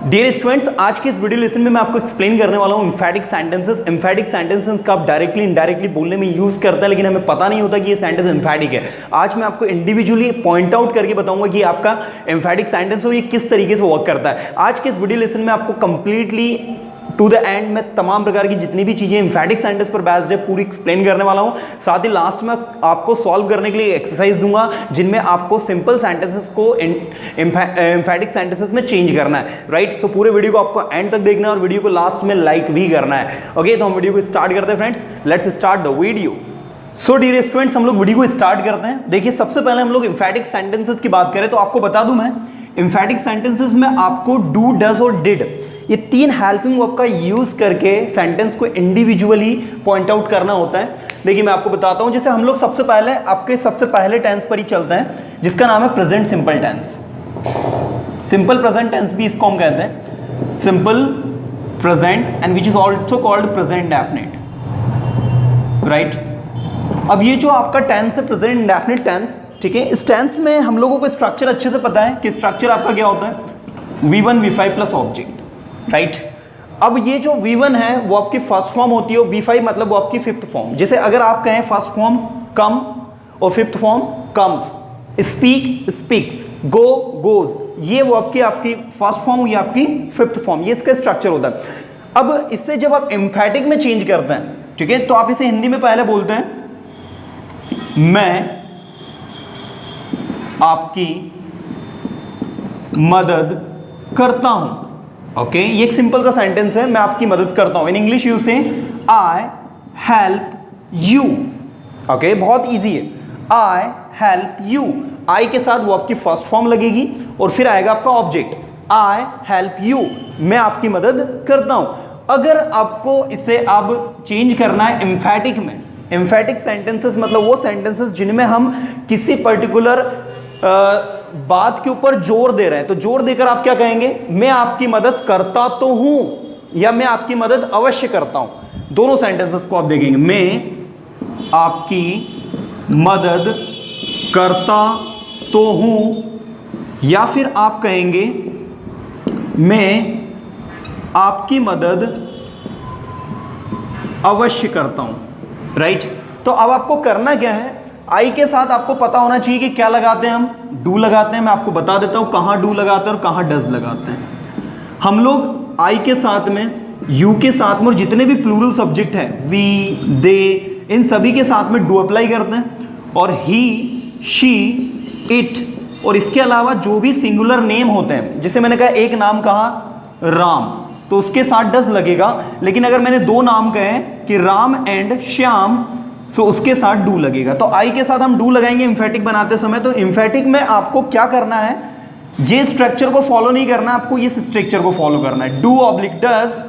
Dear students, आज के इस वीडियो लेसन में मैं आपको एक्सप्लेन करने वाला हूँ एम्फैटिक सेंटेंसेस। एम्फैटिक सेंटेंसेस का आप डायरेक्टली इनडायरेक्टली बोलने में यूज करते हैं, लेकिन हमें पता नहीं होता कि ये सेंटेंस एम्फैटिक है। आज मैं आपको इंडिविजुअली पॉइंट आउट करके बताऊंगा कि आपका एम्फैटिक सेंटेंस हो ये किस तरीके से वर्क करता है। आज के इस वीडियो लेसन में आपको कंप्लीटली टू द एंड में तमाम प्रकार की जितनी भी चीजें एम्फैटिक सेंटेंस पर बेस्ड है पूरी एक्सप्लेन करने वाला हूं। साथ ही लास्ट में आपको सॉल्व करने के लिए एक्सरसाइज दूंगा जिनमें आपको सिंपल सेंटेंसेस को एम्फैटिक सेंटेंसेस में चेंज करना है। राइट, तो पूरे वीडियो को आपको एंड तक देखना है और वीडियो को लास्ट में लाइक भी करना है। ओके, तो हम वीडियो को स्टार्ट करते हैं friends. Let's start the video. So dear students, हम लोग वीडियो को स्टार्ट करते हैं। देखिए, सबसे पहले हम लोग एम्फैटिक सेंटेंसेस की बात करें तो आपको बता दूं मैं एम्फैटिक सेंटेंसेस में आपको डू, डज और डिड ये तीन हेल्पिंग वर्ब का यूज करके सेंटेंस को इंडिविजुअली पॉइंट आउट करना होता है। देखिए, मैं आपको बताता हूं। जैसे हम लोग सबसे पहले टेंस पर ही चलते हैं जिसका नाम है present simple tense. Simple present tense भी इसको हम कहते हैं, simple present, and which is also called present indefinite. Right, अब ये जो आपका टेंस है प्रेजेंट इंडेफिनिट टेंस, ठीक है, इस टेंस में हम लोगों को स्ट्रक्चर अच्छे से पता है कि स्ट्रक्चर आपका क्या होता है, V1 V5 plus object. Right, अब ये जो V1 है वो आपकी फर्स्ट फॉर्म होती है और V5 मतलब वो आपकी फिफ्थ फॉर्म। जैसे अगर आप कहें फर्स्ट फॉर्म कम और fifth form comes, speak speaks, गो गोज, ये वो आपकी फर्स्ट फॉर्म, ये आपकी फिफ्थ फॉर्म, ये इसका स्ट्रक्चर होता है। अब इससे जब आप एम्फैटिक में चेंज करते हैं, ठीक है, तो आप इसे हिंदी में पहले बोलते हैं मैं आपकी मदद करता हूं। ओके, ये एक सिंपल सा सेंटेंस है, मैं आपकी मदद करता हूं। इन इंग्लिश यूज से आई हेल्प यू। ओके, बहुत इजी है, आई हेल्प यू। आई के साथ वो आपकी फर्स्ट फॉर्म लगेगी और फिर आएगा आपका ऑब्जेक्ट, आई हेल्प यू, मैं आपकी मदद करता हूं। अगर आपको इसे अब चेंज करना है एम्फैटिक में, एम्फैटिक सेंटेंसेस मतलब वो सेंटेंसेस जिनमें हम किसी पर्टिकुलर बात के ऊपर जोर दे रहे हैं, तो जोर देकर आप क्या कहेंगे, मैं आपकी मदद करता तो हूं या मैं आपकी मदद अवश्य करता हूं। दोनों सेंटेंसेस को आप देखेंगे, मैं आपकी मदद करता तो हूं या फिर आप कहेंगे मैं आपकी मदद अवश्य करता हूं। राइट, तो अब आपको करना क्या है, आई के साथ आपको पता होना चाहिए कि क्या लगाते हैं हम, डू लगाते हैं। मैं आपको बता देता हूं कहां डू लगाते हैं और कहां डज लगाते हैं। हम लोग आई के साथ में, यू के साथ में और जितने भी प्लूरल सब्जेक्ट है, वी, दे, इन सभी के साथ में डू अप्लाई करते हैं। और ही, शी, इट और इसके अलावा जो भी सिंगुलर नेम होते हैं, जैसे मैंने कहा एक नाम कहा राम, तो उसके साथ डज लगेगा। लेकिन अगर मैंने दो नाम कहे कि राम एंड श्याम, सो उसके साथ डू लगेगा। तो आई के साथ हम डू लगाएंगे एम्फैटिक बनाते समय। तो एम्फैटिक में आपको क्या करना है, ये स्ट्रक्चर को फॉलो नहीं करना, आपको इस स्ट्रक्चर को फॉलो करना है, do oblique does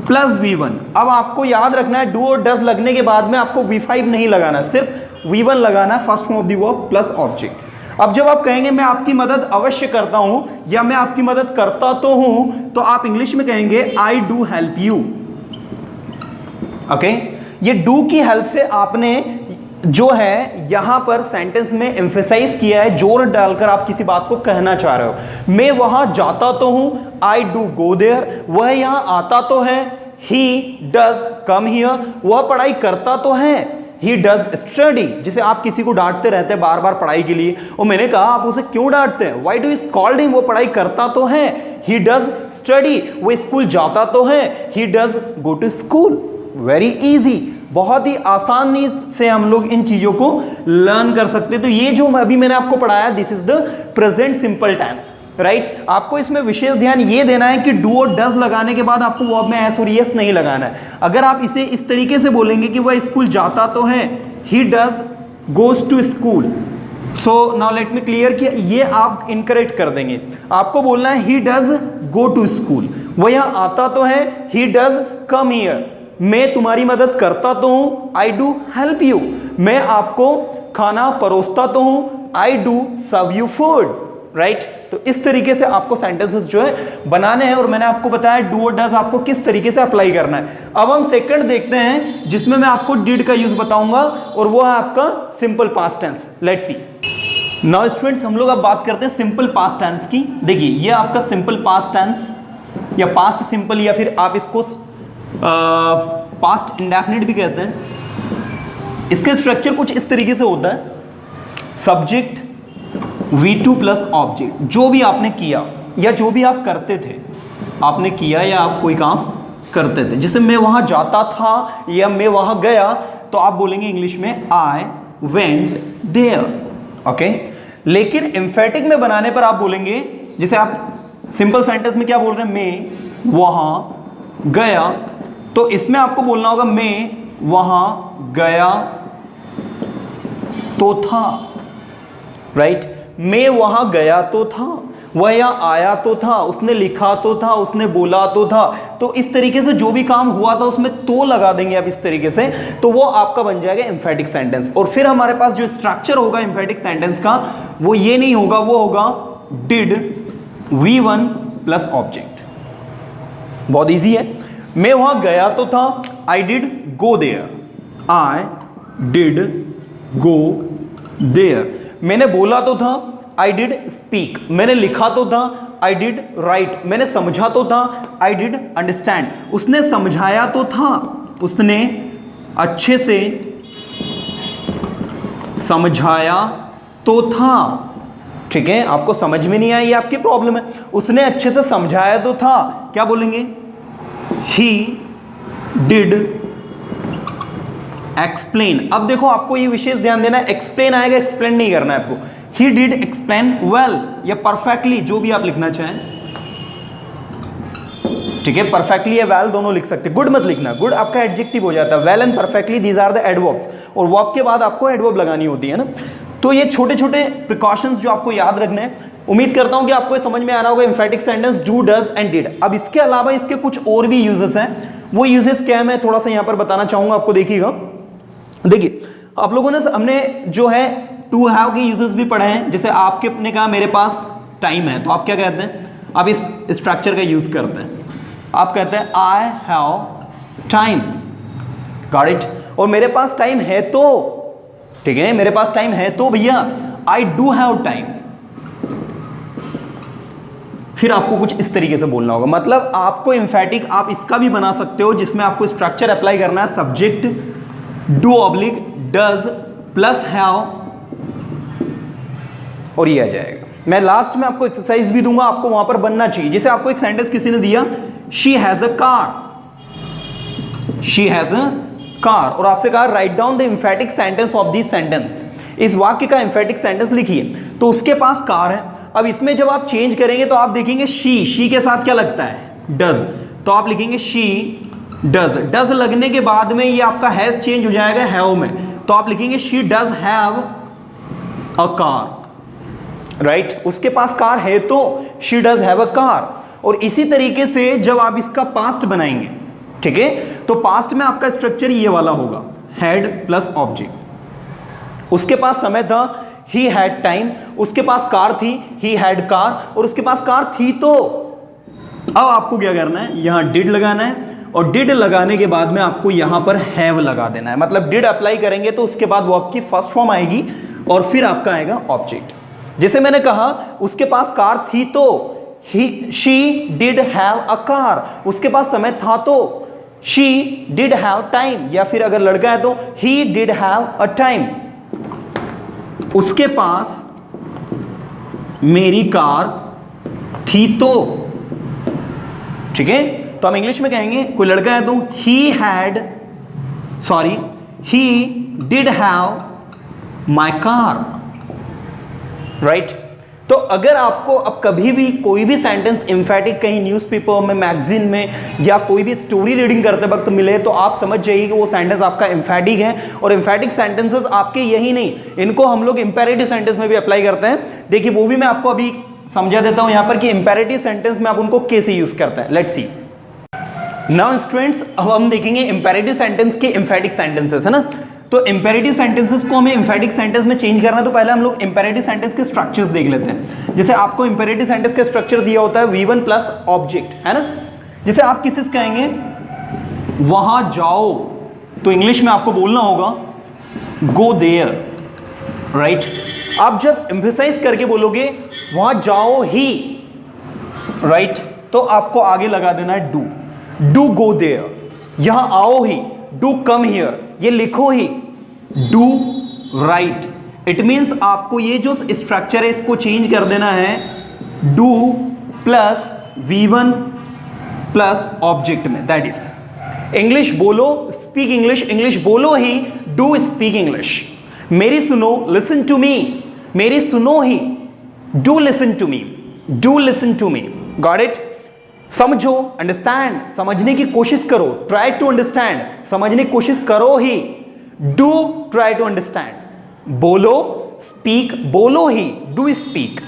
plus V1। अब आपको याद रखना है डू और डज लगने के बाद में आपको V5 नहीं लगाना, सिर्फ V1 लगाना है, first form of the verb plus object. अब जब आप कहेंगे मैं आपकी मदद अवश्य करता हूं या मैं आपकी मदद करता तो हूं, तो आप इंग्लिश में कहेंगे I do help you. Okay, ये डू की हेल्प से आपने जो है यहां पर सेंटेंस में एम्फेसाइज किया है, जोर डालकर आप किसी बात को कहना चाह रहे हो। मैं वहां जाता तो हूं, आई डू गो देयर, वह यहां आता तो है, ही डज कम हियर, वह पढ़ाई करता तो है, ही डज स्टडी। जैसे आप किसी को डांटते रहते हैं बार बार पढ़ाई के लिए, और मैंने कहा आप उसे क्यों डांटते हैं, why do you scold him, वो पढ़ाई करता तो है, ही डज स्टडी, वो स्कूल जाता तो है, he does go to school. Very easy, बहुत ही आसानी से हम लोग इन चीजों को लर्न कर सकते हैं। तो ये जो अभी मैंने आपको पढ़ाया, this is the present simple tense. Right, आपको इसमें विशेष ध्यान ये देना है कि डू और डज लगाने के बाद आपको वर्ब में एस और यस नहीं लगाना है। अगर आप इसे इस तरीके से बोलेंगे कि वह स्कूल जाता तो है, he does goes to school, so now let me clear कि ये आप इनकरेक्ट कर देंगे। आपको बोलना है he does go to school, वह यहां आता तो है, ही डज कम हियर, मैं तुम्हारी मदद करता तो हूं, आई डू हेल्प यू, मैं आपको खाना परोसता तो हूं, I do serve you food. Right, तो इस तरीके से आपको सेंटेंसेस जो है बनाने हैं और मैंने आपको बताया डू और डज आपको किस तरीके से अप्लाई करना है। अब हम सेकंड देखते हैं जिसमें मैं आपको डिड का यूज बताऊंगा और वो है आपका simple past tense. Let's see. Now students, हम लोग अब बात करते हैं सिंपल पास्ट टेंस की। देखिए, ये आपका सिंपल पास्ट टेंस या पास्ट सिंपल, या फिर आप इसको पास्ट इंडेफिनिट भी कहते हैं। इसका स्ट्रक्चर कुछ इस तरीके से होता है, सब्जेक्ट V2 प्लस ऑब्जेक्ट। जो भी आपने किया या जो भी आप करते थे, आपने किया या आप कोई काम करते थे, जैसे मैं वहां जाता था या मैं वहां गया, तो आप बोलेंगे इंग्लिश में आई वेंट देयर, ओके। लेकिन एम्फेटिक में बनाने पर आप बोलेंगे, जैसे आप सिंपल सेंटेंस में क्या बोल रहे हैं, मैं वहां गया, तो इसमें आपको बोलना होगा मैं वहां गया तो था, राइट। मैं वहां गया तो था, वह यहाँ आया तो था, उसने लिखा तो था, उसने बोला तो था। तो इस तरीके से जो भी काम हुआ था उसमें तो लगा देंगे आप इस तरीके से, तो वो आपका बन जाएगा एम्फेटिक सेंटेंस। और फिर हमारे पास जो स्ट्रक्चर होगा एम्फेटिक सेंटेंस का, वो ये नहीं होगा, वो होगा डिड V1 प्लस ऑब्जेक्ट। बहुत इजी है। मैं वहां गया तो था, I did go there, I did go there. मैंने बोला तो था, आई डिड स्पीक। मैंने लिखा तो था, आई डिड राइट। मैंने समझा तो था, आई डिड अंडरस्टैंड। उसने समझाया तो था, उसने अच्छे से समझाया तो था, ठीक है। आपको समझ में नहीं आया, ये आपकी प्रॉब्लम है। उसने अच्छे से समझाया तो था, क्या बोलेंगे, ही डिड एक्सप्लेन। अब देखो आपको ये विशेष ध्यान देना है, एक्सप्लेन आएगा, एक्सप्लेन नहीं करना है आपको। ही डिड एक्सप्लेन वेल या परफेक्टली, जो भी आप लिखना चाहें, ठीक है। परफेक्टली या वेल दोनों लिख सकते हैं, गुड मत लिखना, गुड आपका एडजेक्टिव हो जाता है। Well and perfectly these are the adverbs, और वर्ब के बाद आपको एडवर्ब लगानी होती है ना। तो ये छोटे छोटे प्रिकॉशंस जो आपको याद रखने हैं। उम्मीद करता हूं कि आपको ये समझ में आ रहा होगा emphatic sentence do, does and did. अब इसके अलावा इसके कुछ और भी यूजेस हैं, वो यूजेस क्या है मैं थोड़ा सा यहां पर बताना चाहूंगा आपको। देखिएगा, देखिए आप लोगों ने, हमने जो है टू हैव के यूजेस भी पढ़े हैं। जैसे आपके ने कहा मेरे पास टाइम है, तो आप क्या कहते हैं, आप इस स्ट्रक्चर का यूज करते हैं, आप कहते हैं I have time, got it. और मेरे पास टाइम है तो, ठीक है, मेरे पास टाइम है तो भैया आई डू हैव टाइम। फिर आपको कुछ इस तरीके से बोलना होगा, मतलब आपको एम्फेटिक आप इसका भी बना सकते हो, जिसमें आपको स्ट्रक्चर अप्लाई करना है, subject do oblique does plus have, और ये आ जाएगा। मैं लास्ट में आपको एक्सरसाइज भी दूंगा, आपको वहां पर बनना चाहिए। जैसे आपको एक सेंटेंस किसी ने दिया, she has a car, she has a car, और आपसे कहा write down the emphatic sentence of this sentence, इस वाक्य का एम्फेटिक सेंटेंस लिखिए। तो उसके पास कार है। अब इसमें जब आप चेंज करेंगे तो आप देखेंगे शी के साथ क्या लगता है, डज, तो आप लिखेंगे शी डज। डज लगने के बाद में ये आपका हैज चेंज हो जाएगा हैव में, तो आप लिखेंगे she does have a car, right. उसके पास कार है तो she does have a car. और इसी तरीके से जब आप इसका पास्ट बनाएंगे, ठीक है, तो पास्ट में आपका स्ट्रक्चर ये वाला होगा, हैड प्लस ऑब्जेक्ट। उसके पास समय था, ही हैड टाइम, उसके पास कार थी, ही हैड कार, और उसके पास कार थी तो। अब आपको क्या करना है, यहां डिड लगाना है, और डिड लगाने के बाद में आपको यहां पर हैव लगा देना है। मतलब डिड अप्लाई करेंगे तो उसके बाद वर्ब की फर्स्ट फॉर्म आएगी, और फिर आपका आएगा ऑब्जेक्ट। जैसे मैंने कहा उसके पास कार थी तो she did have a car, उसके पास समय था तो शी डिड हैव टाइम, या फिर अगर लड़का है तो he did have a time. उसके पास मेरी कार थी तो, ठीक है। तो हम इंग्लिश में कहेंगे, कोई लड़का है तो he did have my car, right. तो अगर आपको अब कभी भी कोई भी सेंटेंस एम्फेटिक कहीं न्यूज़पेपर में, मैगजीन में, या कोई भी स्टोरी रीडिंग करते वक्त मिले, तो आप समझ जाइए कि वो सेंटेंस आपका एम्फेटिक है। और एम्फेटिक सेंटेंसेस आपके यही नहीं, इनको हम लोग इंपेरेटिव सेंटेंस में भी अप्लाई करते हैं। देखिए वो भी मैं आपको अभी समझा देता हूं यहां पर कि इंपेरेटिव सेंटेंस में आप उनको कैसे यूज करते हैं। लेट्स सी नाउ स्टूडेंट्स, अब हम देखेंगे इंपेरेटिव सेंटेंस के एम्फेटिक सेंटेंसेस, है ना। तो इंपेरेटिव सेंटेंसेस को हमें इंफेटिक सेंटेंस में चेंज करना है, तो पहले हम लोग इंपेरेटिव सेंटेंस के स्ट्रक्चर्स देख लेते हैं। जैसे आपको इंपेरेटिव सेंटेंस का स्ट्रक्चर दिया होता है V1 प्लस ऑब्जेक्ट, है ना। जैसे आप किसी से कहेंगे वहां जाओ, तो इंग्लिश में आपको बोलना होगा गो देयर, राइट। आप जब एम्फसाइज करके बोलोगे वहां जाओ ही, राइट, तो आपको आगे लगा देना है डू। डू गो देयर, यहां आओ ही, डू कम हियर, ये लिखो ही, डू राइट। इट मींस आपको ये जो स्ट्रक्चर है इसको चेंज कर देना है, do plus V1 plus object में, दैट इज इंग्लिश बोलो, स्पीक इंग्लिश, इंग्लिश बोलो ही, डू स्पीक इंग्लिश। मेरी सुनो, लिसन टू मी, मेरी सुनो ही, do listen to me, do listen to me. Got it? समझो, अंडरस्टैंड, समझने की कोशिश करो, ट्राई टू अंडरस्टैंड, समझने की कोशिश करो ही, डू ट्राई टू अंडरस्टैंड। बोलो, स्पीक, बोलो ही, डू स्पीक।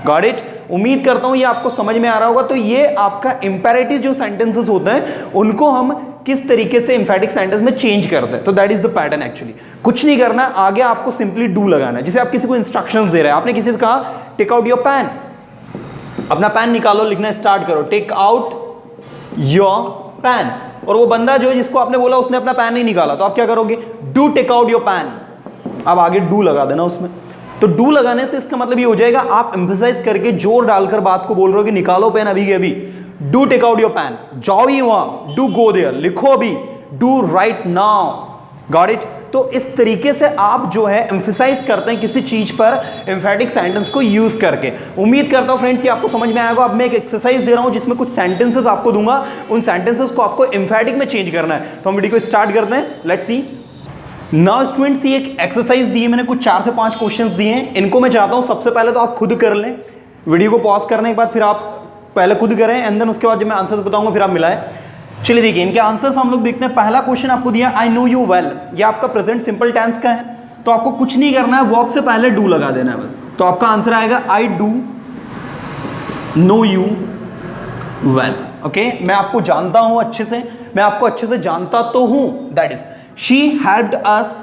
Got it? उम्मीद करता हूं ये आपको समझ में आ रहा होगा। तो ये आपका इंपेरेटिव जो सेंटेंसेस होते हैं उनको हम किस तरीके से एम्फेटिक सेंटेंस में चेंज करते हैं, तो that is the pattern. Actually कुछ नहीं करना, आगे आपको सिंपली डू लगाना है। जैसे आप किसी को इंस्ट्रक्शंस दे रहे हैं, आपने किसी से कहा टेक आउट योर पेन, अपना पेन निकालो, लिखना स्टार्ट करो, टेक आउट योर पेन, और वो बंदा जो जिसको आपने बोला उसने अपना पेन नहीं निकाला, तो आप क्या करोगे? Do take out your pen. अब आगे डू लगा देना उसमें। तो डू लगाने से इसका मतलब ये हो जाएगा आप एम्फसाइज करके जोर डालकर बात को बोल रहे हो कि निकालो पेन अभी के अभी, do take out your pen, जाओ ही वहां, डू गो देयर, लिखो अभी, do write now. Got it? तो इस तरीके से आप जो है एम्फसाइज करते हैं किसी चीज पर एम्फेटिक सेंटेंस को यूज करके। उम्मीद करता हूं फ्रेंड्स ये आपको समझ में आएगा। अब मैं एक एक्सरसाइज दे रहा हूं जिसमें कुछ सेंटेंसेस आपको दूंगा, उन सेंटेंसेस को आपको एम्फेटिक में चेंज करना है। तो हम वीडियो को स्टार्ट करते हैं, लेट्स सी। नाउ स्टूडेंट्स ये एक एक्सरसाइज दी है मैंने, कुछ 4 से 5 क्वेश्चंस दिए हैं। इनको मैं चाहता हूं सबसे पहले तो आप खुद कर लें, वीडियो को पॉज करने के बाद फिर आप पहले खुद करें, एंड देन उसके बाद जब मैं आंसर्स बताऊंगा फिर आप मिलाएं। चलिए देखिए इनके आंसर्स हम लोग देखते हैं। पहला क्वेश्चन आपको दिया आई नो यू वेल, ये आपका प्रेजेंट सिंपल टेंस का है, तो आपको कुछ नहीं करना है, वर्ब से पहले डू लगा देना है बस। तो आपका आंसर आएगा I do know you well. Okay, मैं आपको जानता हूं अच्छे से, मैं आपको अच्छे से जानता तो हूं, दैट इज शी हेल्प्ड अस,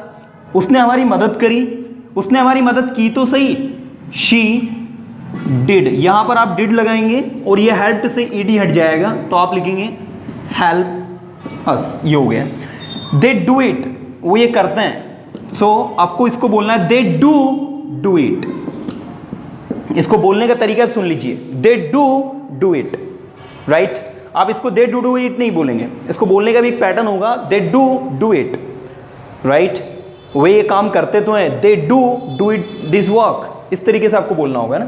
उसने हमारी मदद करी, उसने हमारी मदद की तो सही, शी डिड, यहां पर आप डिड लगाएंगे और ये हेल्प्ड से ईडी हट जाएगा, तो आप लिखेंगे हेल्प अस, ये हो गया। दे डू इट, वो ये करते हैं, सो आपको इसको बोलना है दे डू इट। इसको बोलने का तरीका सुन लीजिए, दे डू इट, राइट। आप इसको दे डू इट नहीं बोलेंगे, इसको बोलने का भी एक पैटर्न होगा, दे डू इट, राइट। वे ये काम करते तो हैं, they do it this work, इस तरीके से आपको बोलना होगा ना।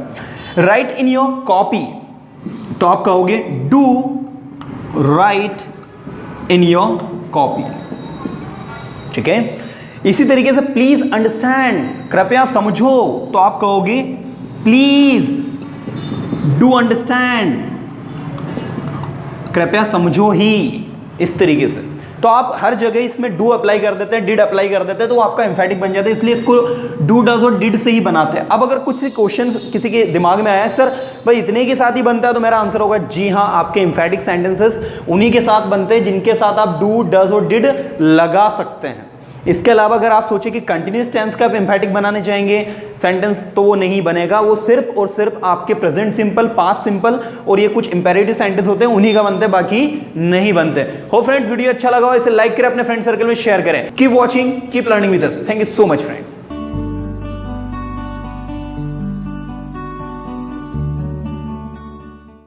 राइट इन योर कॉपी, तो आप कहोगे do right in your copy, ठीक है। इसी तरीके से प्लीज अंडरस्टैंड, कृपया समझो, तो आप कहोगे प्लीज डू अंडरस्टैंड, कृपया समझो ही, इस तरीके से। तो आप हर जगह इसमें डू अप्लाई कर देते हैं, डिड अप्लाई कर देते हैं, तो वो आपका एम्फेटिक बन जाता है, इसलिए इसको डू डज और डिड से ही बनाते हैं। अब अगर कुछ क्वेश्चन किसी के दिमाग में आया सर भाई इतने के साथ ही बनता है, तो मेरा आंसर होगा जी हाँ, आपके एम्फेटिक सेंटेंसेस उन्हीं के साथ बनते हैं जिनके साथ आप डू डज और डिड लगा सकते हैं। इसके अलावा अगर आप सोचे कि कंटिन्यूस टेंस का आप एम्फेटिक बनाने चाहेंगे सेंटेंस, तो वो नहीं बनेगा, वो सिर्फ और सिर्फ आपके प्रेजेंट सिंपल, पास्ट सिंपल और ये कुछ इंपेरेटिव सेंटेंस होते हैं उन्हीं का बनते हैं, बाकी नहीं बनते। हो फ्रेंड्स, वीडियो अच्छा लगा हो इसे लाइक करें, अपने फ्रेंड सर्कल में शेयर करें। Keep watching, keep learning with us. Thank you so much friend.